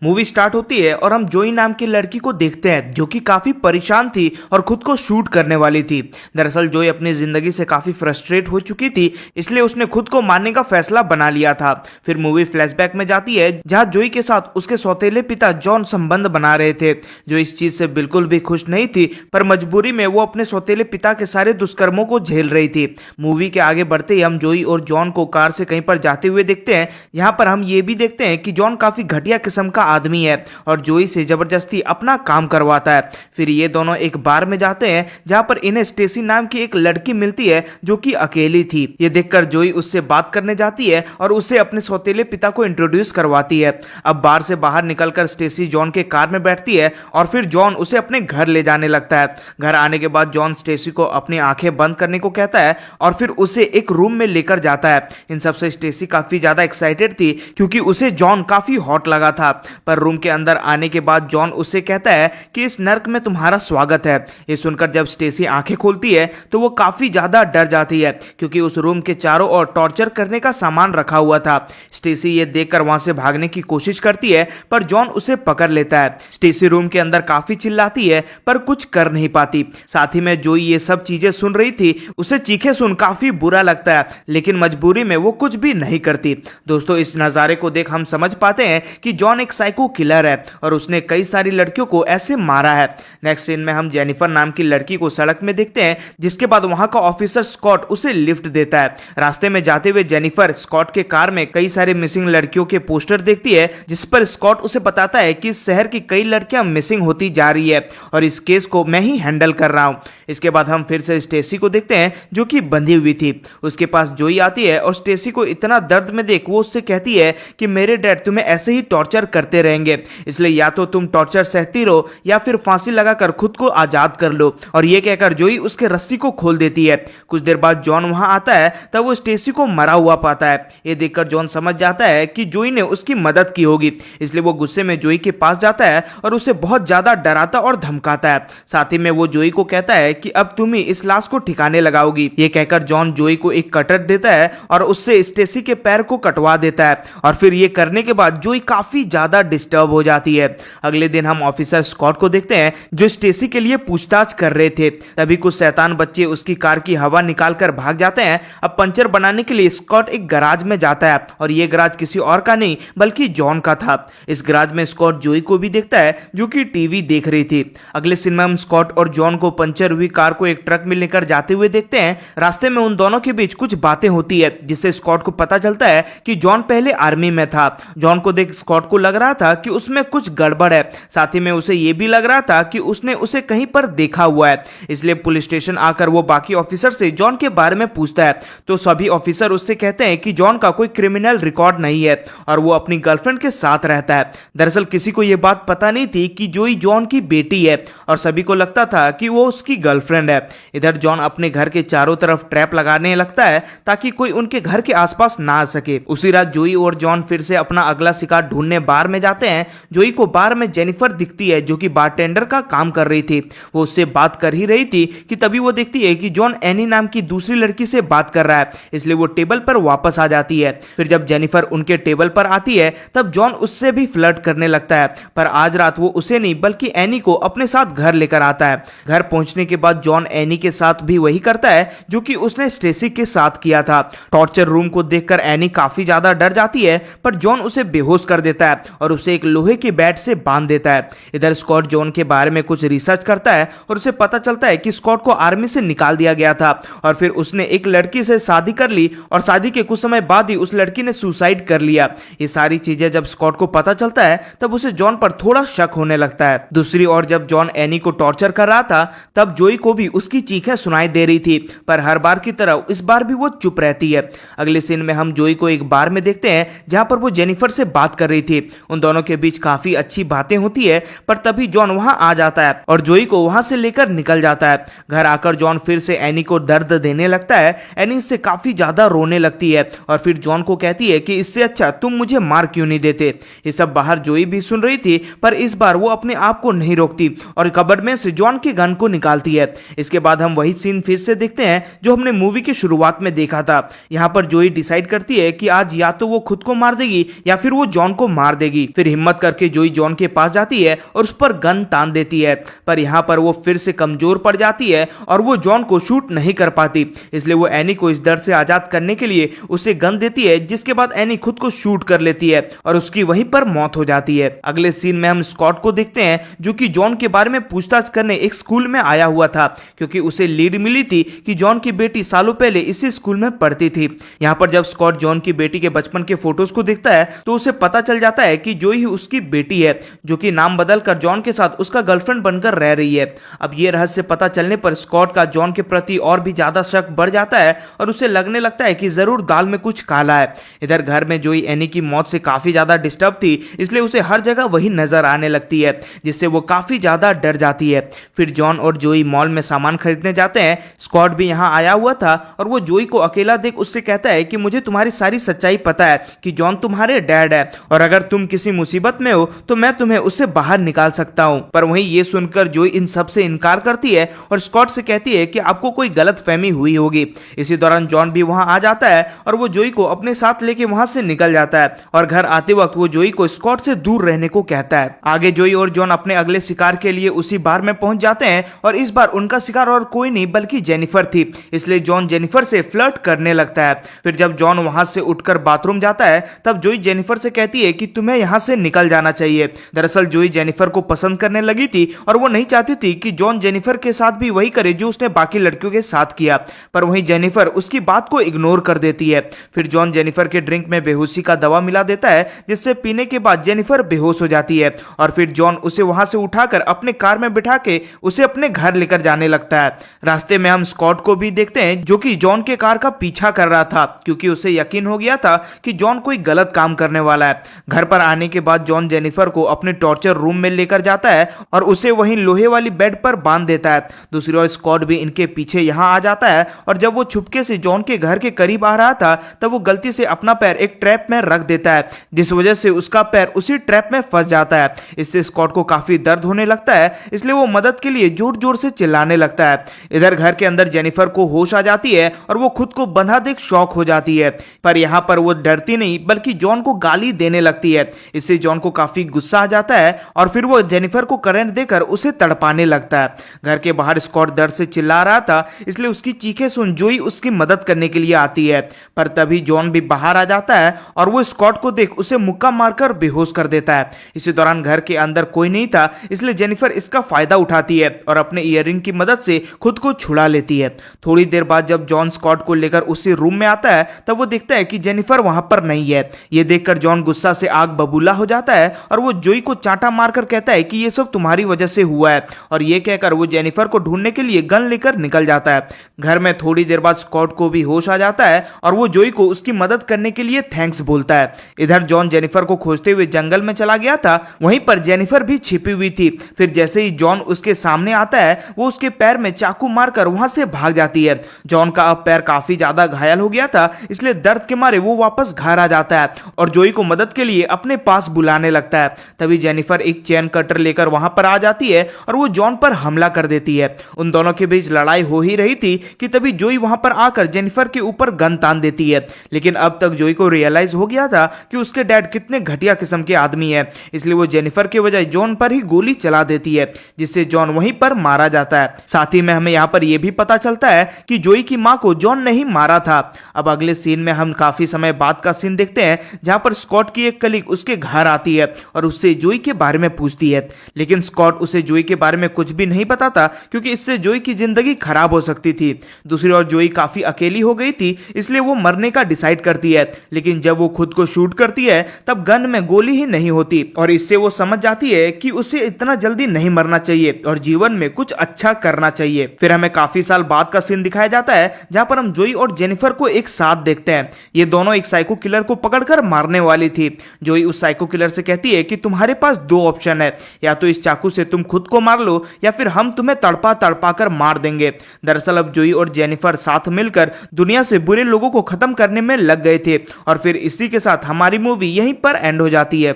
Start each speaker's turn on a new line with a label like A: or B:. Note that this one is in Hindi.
A: मूवी स्टार्ट होती है और हम जोई नाम की लड़की को देखते हैं जो कि काफी परेशान थी और खुद को शूट करने वाली थी। दरअसल जोई अपनी जिंदगी से काफी फ्रस्ट्रेट हो चुकी थी, इसलिए उसने खुद को मारने का फैसला बना लिया था। फिर मूवी फ्लैशबैक में जाती है जहां जोई के साथ उसके सौतेले पिता जॉन संबंध बना रहे थे, जो इस चीज से बिल्कुल भी खुश नहीं थी, पर मजबूरी में वो अपने सौतेले पिता के सारे दुष्कर्मों को झेल रही थी। मूवी के आगे बढ़ते ही हम जोई और जॉन को कार से कहीं पर जाते हुए देखते हैं। यहाँ पर हम ये भी देखते हैं कि जॉन काफी घटिया किस्म का आदमी है और जोई से जबरदस्ती अपना काम करवाता है। फिर ये दोनों एक बार में जाते हैं जहां पर इन्हें स्टेसी नाम की एक लड़की मिलती है जो कि अकेली थी। ये देखकर जोई उससे बात करने जाती है और उसे अपने सौतेले पिता को इंट्रोड्यूस करवाती है। अब बार से बाहर निकलकर स्टेसी जॉन के कार में बैठती है और फिर जॉन उसे अपने घर ले जाने लगता है। घर आने के बाद जॉन स्टेसी को अपनी आंखें बंद करने को कहता है और फिर उसे एक रूम में लेकर जाता है। इन सबसे स्टेसी काफी ज्यादा एक्साइटेड थी क्योंकि उसे जॉन काफी हॉट लगा था, पर रूम के अंदर आने के बाद जॉन उससे कहता है कि इस नर्क में तुम्हारा स्वागत है। ये सुनकर जब स्टेसी आंखें खोलती है तो वो काफी ज्यादा डर जाती है क्योंकि उस रूम के चारों ओर टॉर्चर करने का सामान रखा हुआ था। स्टेसी ये देखकर वहां से भागने की कोशिश करती है पर जॉन उसे पकड़ लेता है। स्टेसी रूम के अंदर काफी चिल्लाती है पर कुछ कर नहीं पाती। साथ ही में जोई ये सब चीजें सुन रही थी, उसे चीखे सुन काफी बुरा लगता है, लेकिन मजबूरी में वो कुछ भी नहीं करती। दोस्तों, इस नजारे को देख हम समझ पाते हैं कि जॉन एक साइको किलर है और उसने कई सारी लड़कियों को ऐसे मारा है। नेक्स्ट सीन में हम जेनिफर नाम की लड़की को सड़क में देखते हैं, जिसके बाद वहां का ऑफिसर स्कॉट उसे लिफ्ट देता है। रास्ते में जाते हुए जेनिफर स्कॉट के कार में कई सारे मिसिंग लड़कियों के पोस्टर देखती है, जिस पर स्कॉट उसे बताता है कि इस शहर की कई लड़कियां मिसिंग होती जा रही है और इस केस को मैं ही हैंडल कर रहा हूं। इसके बाद हम फिर से स्टेसी को देखते हैं जो कि बंधी हुई थी। उसके पास जोई आती है और स्टेसी को इतना दर्द में देख वो उससे कहती है कि मेरे डैड तुम्हें ऐसे ही टॉर्चर करते रहेंगे, इसलिए या तो तुम टॉर्चर सहती रहो या फिर फांसी लगाकर खुद को आजाद कर लो। और ये कहकर जोई उसके रस्सी को खोल देती है। कुछ देर बाद जॉन वहां आता है, तब वो स्टेसी को मरा हुआ पाता है। ये देखकर जॉन समझ जाता है कि जोई ने उसकी मदद की होगी, इसलिए वो गुस्से में जोई के पास जाता है और उसे बहुत ज्यादा डराता और धमकाता है। साथ ही में वो जोई को कहता है कि अब तुम ही इस लाश को ठिकाने लगाओगी। ये कहकर जॉन जोई को एक कटर देता है और उससे स्टेसी के पैर को कटवा देता है और फिर ये करने के बाद जोई काफी ज्यादा डिस्टर्ब हो जाती है। अगले दिन हम ऑफिसर स्कॉट को देखते हैं जो स्टेसी के लिए पूछताछ कर रहे थे। तभी कुछ शैतान बच्चे उसकी कार की हवा निकालकर भाग जाते हैं। अब पंचर बनाने के लिए स्कॉट एक गराज में जाता है और ये गराज किसी और का नहीं बल्कि जॉन का था। इस गराज में स्कॉट जोई को भी देखता है जो कि टीवी देख रही थी। अगले सीन में हम स्कॉट और जॉन को पंचर हुई कार को एक ट्रक में लेकर जाते हुए देखते हैं। रास्ते में उन दोनों के बीच कुछ बातें होती है, जिससे स्कॉट को पता चलता है कि जॉन पहले आर्मी में था। जॉन को देख स्कॉट को लग रहा था कि उसमें कुछ गड़बड़ है। साथ ही में उसे यह भी लग रहा था कि उसने उसे कहीं पर देखा हुआ है, इसलिए पुलिस स्टेशन आकर वो बाकी ऑफिसर से जॉन के बारे में पूछता है। तो सभी ऑफिसर उससे कहते हैं कि जॉन का कोई क्रिमिनल रिकॉर्ड नहीं है और वो अपनी गर्लफ्रेंड के साथ रहता है। दरअसल किसी को यह बात पता नहीं थी कि जोई जॉन की बेटी है और सभी को लगता था कि वो उसकी गर्लफ्रेंड है। इधर जॉन अपने घर के चारों तरफ ट्रैप लगाने लगता है ताकि कोई उनके घर के आसपास ना आ सके। उसी रात जोई और जॉन फिर से अपना अगला शिकार ढूंढने बार में जाते हैं। जोई को बार में जेनिफर दिखती है जो कि बारटेंडर का काम कर रही थी। वो उससे बात कर ही रही थी कि तभी वो देखती है कि जॉन एनी नाम की दूसरी लड़की से बात कर रहा है, इसलिए वो टेबल पर वापस आ जाती है। फिर जब जेनिफर उनके टेबल पर आती है तब जॉन उससे भी फ्लर्ट करने लगता है, पर आज रात वो उसे नहीं बल्कि एनी को अपने साथ घर लेकर आता है। घर पहुंचने के बाद जॉन एनी के साथ भी वही करता है जो कि उसने स्टेसी के साथ किया था। टॉर्चर रूम को देखकर एनी काफी ज्यादा डर जाती है, पर जॉन उसे बेहोश कर देता है और उसे एक लोहे के बैट से बांध देता है। इधर स्कॉट जॉन के बारे में कुछ रिसर्च करता है और उसे पता चलता है कि स्कॉट को आर्मी से निकाल दिया गया था और फिर उसने एक लड़की से शादी कर ली और शादी के कुछ समय बाद ही उस लड़की ने सुसाइड कर लिया। ये सारी चीजें जब स्कॉट को पता चलता है तब उसे जॉन पर थोड़ा शक होने लगता है। दूसरी ओर जब जॉन एनी को टॉर्चर कर रहा था तब जोई को भी उसकी चीखें सुनाई दे रही थी, पर हर बार की तरह इस बार भी वो चुप रहती है। अगले सीन में हम जोई को एक बार में देखते हैं जहां पर वो जेनिफर से बात कर रही थी। उन दोनों के बीच काफी अच्छी बातें होती है, पर तभी जॉन वहां आ जाता है और जोई को वहां से लेकर निकल जाता है। घर आकर जॉन फिर से एनी को दर्द देने लगता है। एनी इससे काफी ज्यादा रोने लगती है और फिर जॉन को कहती है कि इससे अच्छा तुम मुझे मार क्यों नहीं देते। ये सब बाहर जोई भी सुन रही थी, पर इस बार वो अपने आप को नहीं रोकती और कबर्ड में से जॉन के गन को निकालती है। इसके बाद हम वही सीन फिर से देखते हैं जो हमने मूवी की शुरुआत में देखा था। यहाँ पर जोई डिसाइड करती है कि आज या तो वो खुद को मार देगी या फिर वो जॉन को मार देगी। फिर हिम्मत करके जोई जॉन के पास जाती है और उस पर गन तान देती है, पर यहाँ पर वो फिर से कमजोर पड़ जाती है और वो जॉन को शूट नहीं कर पाती। इसलिए वो एनी को इस डर से आजाद करने के लिए उसे गन देती है, जिसके बाद एनी खुद को शूट कर लेती है और उसकी वहीं पर मौत हो जाती है। अगले सीन में हम स्कॉट को देखते हैं, जो कि जॉन के बारे में पूछताछ करने एक स्कूल में आया हुआ था, क्योंकि उसे लीड मिली थी कि जॉन की बेटी सालों पहले इसी स्कूल में पढ़ती थी। यहाँ पर जब स्कॉट जॉन की बेटी के बचपन के फोटोज को देखता है तो उसे पता चल जाता है कि जोई ही उसकी बेटी है, जो कि नाम बदलकर जॉन के साथ उसका गर्लफ्रेंड बनकर रह रही है। अब ये रहस्य पता चलने पर स्कॉट का जॉन के प्रति और भी ज्यादा शक बढ़ जाता है और उसे लगने लगता है कि जरूर दाल में कुछ काला है। इधर घर में जोई एनी की मौत से काफी ज्यादा डिस्टर्ब थी, इसलिए उसे हर जगह वही नजर आने लगती है, जिससे वो काफी ज्यादा डर जाती है। फिर जॉन और जोई मॉल में सामान खरीदने जाते हैं। स्कॉट भी यहाँ आया हुआ था और वो जोई को अकेला देख उससे कहता है कि मुझे तुम्हारी सारी सच्चाई पता है कि जॉन तुम्हारे डैड है और अगर तुम किसी मुसीबत में हो तो मैं तुम्हें उससे बाहर निकाल सकता हूँ। पर वहीं ये सुनकर जोई इन सब से इनकार करती है और स्कॉट से कहती है कि आपको कोई गलत फहमी हुई होगी। इसी दौरान जॉन भी वहां आ जाता है और वो जोई को अपने साथ लेके वहां से निकल जाता है और घर आते वक्त वो जोई को स्कॉट से दूर रहने को कहता है। आगे जोई और जॉन अपने अगले शिकार के लिए उसी बार में पहुंच जाते हैं और इस बार उनका शिकार और कोई नहीं बल्कि जेनिफर थी, इसलिए जॉन जेनिफर से फ्लर्ट करने लगता है। फिर जब जॉन वहां से उठकर बाथरूम जाता है तब जोई जेनिफर से कहती है कि तुम्हें यहां से निकल जाना चाहिए। दरअसल जोई जेनिफर को पसंद करने लगी थी और वो नहीं चाहती थी कि जॉन जेनिफर के साथ भी वही करे जो उसने बाकी लड़कियों के साथ किया, पर वहीं जेनिफर उसकी बात को इग्नोर कर देती है। फिर जॉन जेनिफर के ड्रिंक में बेहोशी का दवा मिला देता है, जिससे पीने के बाद जेनिफर बेहोश हो जाती है और फिर जॉन उसे वहां से उठाकर अपने कार में बिठा के उसे अपने घर लेकर जाने लगता है। रास्ते में हम स्कॉट को भी देखते हैं, जो कि जॉन के कार का पीछा कर रहा था, क्योंकि उसे यकीन हो गया था कि जॉन कोई गलत काम करने वाला है। घर पर आने के बाद जॉन जेनिफर को अपने टॉर्चर रूम में लेकर जाता है और उसे वहीं लोहे वाली बेड पर बांध देता है। दूसरी ओर स्कॉट भी इनके पीछे यहाँ आ जाता है और जब वो छुपके से जॉन के घर के करीब आ रहा था तब वो गलती से अपना पैर एक ट्रैप में रख देता है, जिस वजह से उसका पैर उसी ट्रैप में फंस जाता है। इससे स्कॉट को काफी दर्द होने लगता है, इसलिए वो मदद के लिए जोर जोर से चिल्लाने लगता है। इधर घर के अंदर जेनिफर को होश आ जाती है और वो खुद को बंधा देख शॉक हो जाती है, पर यहाँ पर वो डरती नहीं बल्कि जॉन को गाली देने लगती है। इससे जॉन को काफी गुस्सा आ जाता है और फिर वो जेनिफर को करंट देकर उसे तड़पाने लगता है। घर के बाहर स्कॉट दर्द से चिल्ला रहा था, इसलिए उसकी चीखें सुन जोई उसकी मदद करने के लिए आती है, पर तभी जॉन भी बाहर आ जाता है और वो स्कॉट को देख उसे मुक्का मारकर बेहोश कर देता है। इसी दौरान घर के अंदर कोई नहीं था, इसलिए जेनिफर इसका फायदा उठाती है और अपने ईयररिंग की मदद से खुद को छुड़ा लेती है। थोड़ी देर बाद जब जॉन स्कॉट को लेकर उसी रूम में आता है तब वो देखता है कि जेनिफर वहां पर नहीं है। ये देखकर जॉन गुस्सा से आग बबूला हो जाता है और वो जोई को चांटा मारकर कहता है कि ये सब तुम्हारी वजह से हुआ है, और ये कहकर वो जेनिफर को ढूंढने के लिए गन लेकर निकल जाता है। घर में थोड़ी देर बाद स्कॉट को भी होश आ जाता है और वो जोई को उसकी मदद करने के लिए थैंक्स बोलता है। इधर जॉन जेनिफर को खोजते हुए जंगल में चला गया था, वहीं पर जेनिफर भी छिपी हुई थी। फिर जैसे ही जॉन उसके सामने आता है वो उसके पैर में चाकू मारकर वहां से भाग जाती है। जॉन का अब पैर काफी ज्यादा घायल हो गया था, इसलिए दर्द के मारे वो वापस घर आ जाता है और जोई को मदद के लिए अपने पास बुलाने लगता है। तभी जेनिफर एक चेन कटर लेकर वहां पर आ जाती है और वो जॉन पर हमला कर देती है। उन दोनों के बीच लड़ाई हो ही रही थी कि तभी जोई वहां पर आकर जेनिफर के ऊपर गन तान देती है, लेकिन अब तक जोई को रियलाइज हो गया था कि उसके डैड कितने घटिया किस्म के आदमी है, इसलिए वो जेनिफर के बजाय जॉन पर ही गोली चला देती है, जिससे जॉन वहीं पर मारा जाता है। साथ ही में हमें यहाँ पर यह भी पता चलता है कि जोई की मां को जॉन ने ही मारा था। अब अगले सीन में हम काफी समय बाद का सीन देखते हैं, जहां पर स्कॉट की एक कलीग उसके घर आती है और उससे जोई के बारे में पूछती है, लेकिन स्कॉट उसे जोई के बारे में कुछ भी नहीं बताता, क्योंकि इससे जोई की जिंदगी खराब हो सकती थी। दूसरी ओर जोई काफी अकेली हो गई थी, इसलिए वो मरने का डिसाइड करती है, लेकिन जब वो खुद को शूट करती है तब गन में गोली ही नहीं होती और इससे वो समझ जाती है कि उसे इतना जल्दी नहीं मरना चाहिए और जीवन में कुछ अच्छा करना चाहिए। फिर हमें काफी साल बाद का सीन दिखाया जाता है, जहां पर हम जोई और जेनिफर को एक साथ देखते हैं। ये दोनों एक साइको किलर को पकड़कर मारने वाली थी। जोई उस साइको किलर से कहती है कि तुम्हारे पास दो ऑप्शन है, या तो इस चाकू से तुम खुद को मार लो या फिर हम तुम्हें तड़पा तड़पा कर मार देंगे। दरअसल अब जोई और जेनिफर साथ मिलकर दुनिया से बुरे लोगों को खत्म करने में लग गए थे और फिर इसी के साथ हमारी मूवी यहीं पर एंड हो जाती है।